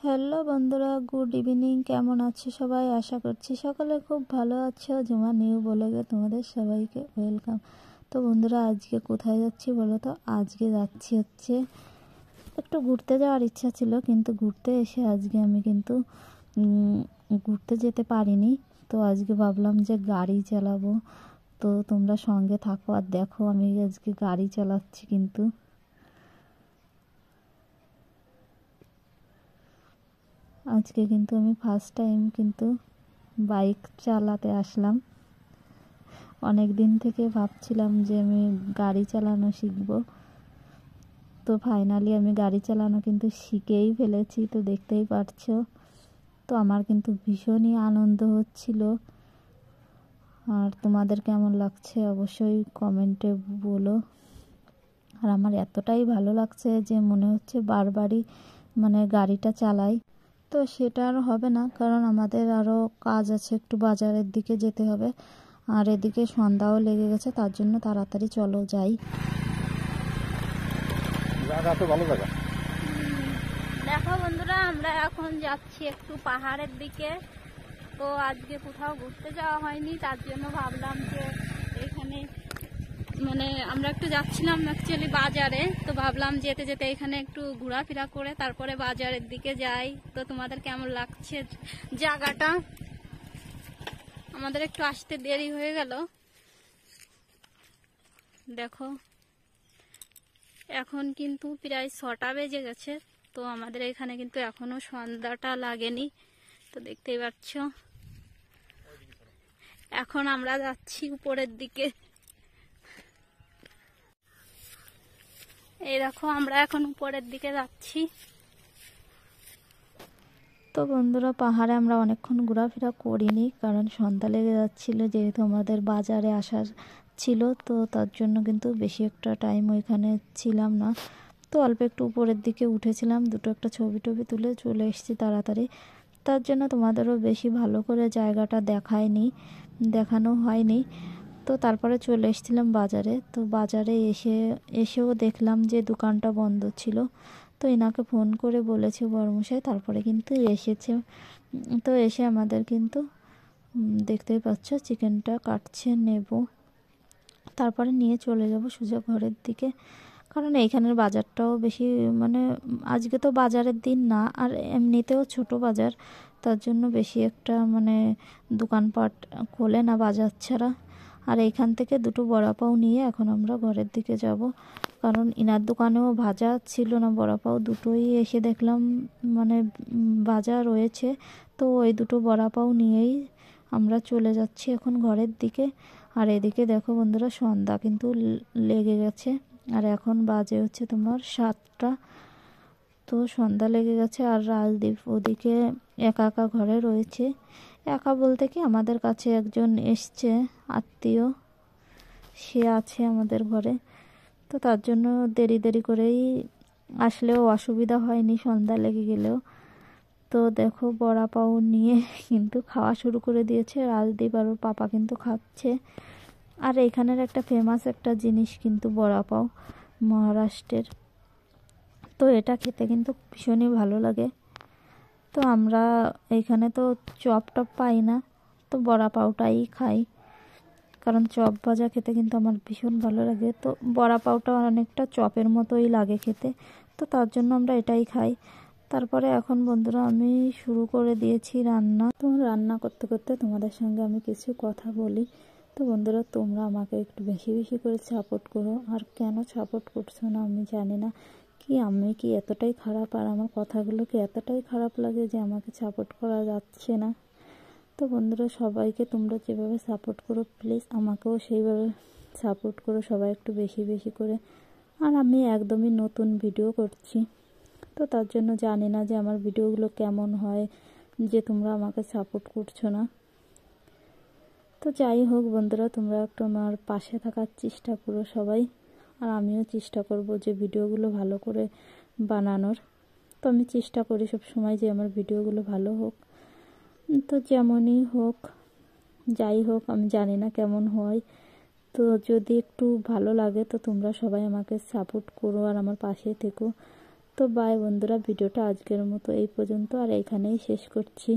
Hello বন্ধুরা, good evening. কেমন আছো সবাই? আশা করছি সকলে খুব ভালো আছো। জুমা নিউ ব্লগে তোমাদের সবাইকে ওয়েলকাম। তো বন্ধুরা, আজকে কোথায় যাচ্ছি বলো তো? আজকে যাচ্ছি একটু ঘুরতে যাওয়ার ইচ্ছা ছিল, কিন্তু ঘুরতে এসে আজকে আমি কিন্তু ঘুরতে যেতে পারিনি। তো আজকে ভাবলাম যে গাড়ি চালাবো। তো তোমরা সঙ্গে থাকো আর দেখো আমি আজকে গাড়ি চালাচ্ছি। কিন্তু আজকে কিন্তু আমি ফার্স্ট টাইম কিন্তু বাইক চালাতে আসলাম। অনেক দিন থেকে ভাবছিলাম যে আমি গাড়ি চালানো শিখব। তো ফাইনালি আমি গাড়ি চালানো কিন্তু শিখেই ফেলেছি। তো দেখতেই পারছো। তো আমার কিন্তু ভীষণই আনন্দ হচ্ছিল। আর তোমাদের কেমন লাগছে অবশ্যই কমেন্টে বলো। আর আমার এতটাই ভালো লাগছে যে মনে হচ্ছে বারবারই গাড়িটা চালাই। তো সেটা আর হবে না, কারণ আমাদের আরও কাজ আছে, একটু বাজারের দিকে যেতে হবে। আর এদিকে সন্ধ্যাও লেগে গেছে, তার জন্য তাড়াতাড়ি চলো যাই। দেখো বন্ধুরা, আমরা এখন যাচ্ছি একটু পাহাড়ের দিকে। তো আজকে কোথাও ঘুরতে যাওয়া হয়নি, তার জন্য ভাবলাম যে এখানে আমরা একটু যাচ্ছিলাম অ্যাকচুয়ালি বাজারে। তো ভাবলাম যেতে যেতে এখানে একটু ঘোরাফেরা করে তারপরে বাজারের দিকে যাই। তো তোমাদের কেমন লাগছে জায়গাটা? আমাদের একটু আসতে দেরি হয়ে গেল। দেখো এখন কিন্তু প্রায় 6টা বেজে গেছে। তো আমাদের এখানে কিন্তু এখনো সন্ধ্যাটা লাগেনি। তো দেখতেই পাচ্ছ এখন আমরা যাচ্ছি উপরের দিকে। এই দেখো আমরা এখন উপরের দিকে যাচ্ছি। তো বন্ধুরা, পাহাড়ে আমরা অনেকক্ষণ ঘোরাফেরা করিনি, কারণ সন্ধ্যা লেগে যাচ্ছিল, যেহেতু আমাদের বাজারে আসার ছিল। তো তার জন্য কিন্তু বেশি একটা টাইম ওইখানে ছিলাম না। তো অল্প একটু উপরের দিকে উঠেছিলাম, দুটো একটা ছবি টবি তুলে চলে এসেছি তাড়াতাড়ি। তার জন্য তোমাদেরও বেশি ভালো করে জায়গাটা দেখানো হয়নি। তো তারপরে চলে এসেছিলাম বাজারে। তো বাজারে এসেও দেখলাম যে দোকানটা বন্ধ ছিল। তো এনাকে ফোন করে বলেছে বড়মশাই, তারপরে কিন্তু এসেছে। তো এসে আমাদের কিন্তু দেখতেই পাচ্ছ চিকেনটা কাটছে, নেব, তারপরে নিয়ে চলে যাব সোজা ঘরের দিকে। কারণ এইখানের বাজারটাও বেশি আজকে তো বাজারের দিন না, আর এমনিতেও ছোট বাজার, তার জন্য বেশি একটা দোকানপাট খোলে না বাজার ছাড়া। আর এইখান থেকে দুটো বড়া পাও নিয়ে এখন আমরা ঘরের দিকে যাব, কারণ ইনার দোকানেও ভাজা ছিল না, বড়া পাও দুটোই এসে দেখলাম ভাজা রয়েছে। তো ওই দুটো বড়া পাও নিয়েই আমরা চলে যাচ্ছি এখন ঘরের দিকে। আর এদিকে দেখো বন্ধুরা, সন্ধ্যা কিন্তু লেগে গেছে। আর এখন বাজে হচ্ছে তোমার 7টা। তো সন্ধ্যা লেগে গেছে। আর রাজদীপ ওদিকে একা একা ঘরে রয়েছে। একা বলতে কি, আমাদের কাছে একজন এসছে আত্মীয়, সে আছে আমাদের ঘরে। তো তার জন্য দেরি দেরি করেই আসলেও অসুবিধা হয়নি সন্ধ্যা লেগে গেলেও। তো দেখো বড়া পাও নিয়ে কিন্তু খাওয়া শুরু করে দিয়েছে রাজদীপ, আর ওর পাপা কিন্তু খাচ্ছে। আর এখানের একটা ফেমাস একটা জিনিস কিন্তু বড়া পাও, মহারাষ্ট্রের। তো এটা খেতে কিন্তু ভীষণই ভালো লাগে। তো আমরা এইখানে তো চপ টপ পাই না, তো বড়া পাওটাই খাই, কারণ চপ ভাজা খেতে কিন্তু আমার ভীষণ ভালো লাগে। তো বড়া পাওটা অনেকটা চপের মতোই লাগে খেতে, তো তার জন্য আমরা এটাই খাই। তারপরে এখন বন্ধুরা আমি শুরু করে দিয়েছি রান্না। তো রান্না করতে করতে তোমাদের সঙ্গে আমি কিছু কথা বলি। তো বন্ধুরা, তোমরা আমাকে একটু বেশি বেশি করে সাপোর্ট করো। আর কেন সাপোর্ট করছো না আমি জানি না, আমি কি এতটাই খারাপ, আর আমার কথাগুলো কি এতটাই খারাপ লাগে যে আমাকে সাপোর্ট করা যাচ্ছে না? তো বন্ধুরা, সবাইকে তোমরা যেভাবে সাপোর্ট করো, প্লিজ আমাকেও সেইভাবে সাপোর্ট করো সবাই একটু বেশি বেশি করে। আর আমি একদমই নতুন ভিডিও করছি, তো তার জন্য জানি না যে আমার ভিডিওগুলো কেমন হয়, যে তোমরা আমাকে সাপোর্ট করছো না। তো যাই হোক বন্ধুরা, তোমরা একটু আমার পাশে থাকার চেষ্টা করো সবাই। আর আমিও চেষ্টা করব যে ভিডিওগুলো ভালো করে বানানোর। তো আমি চেষ্টা করি সব সময় যে আমার ভিডিওগুলো ভালো হোক। তো যেমনই হোক, যাই হোক, আমি জানি না কেমন হয়। তো যদি একটু ভালো লাগে তো তোমরা সবাই আমাকে সাপোর্ট করো আর আমার পাশে থেকো। তো বাই বন্ধুরা, ভিডিওটা আজকের মতো এই পর্যন্ত আর এখানেই শেষ করছি।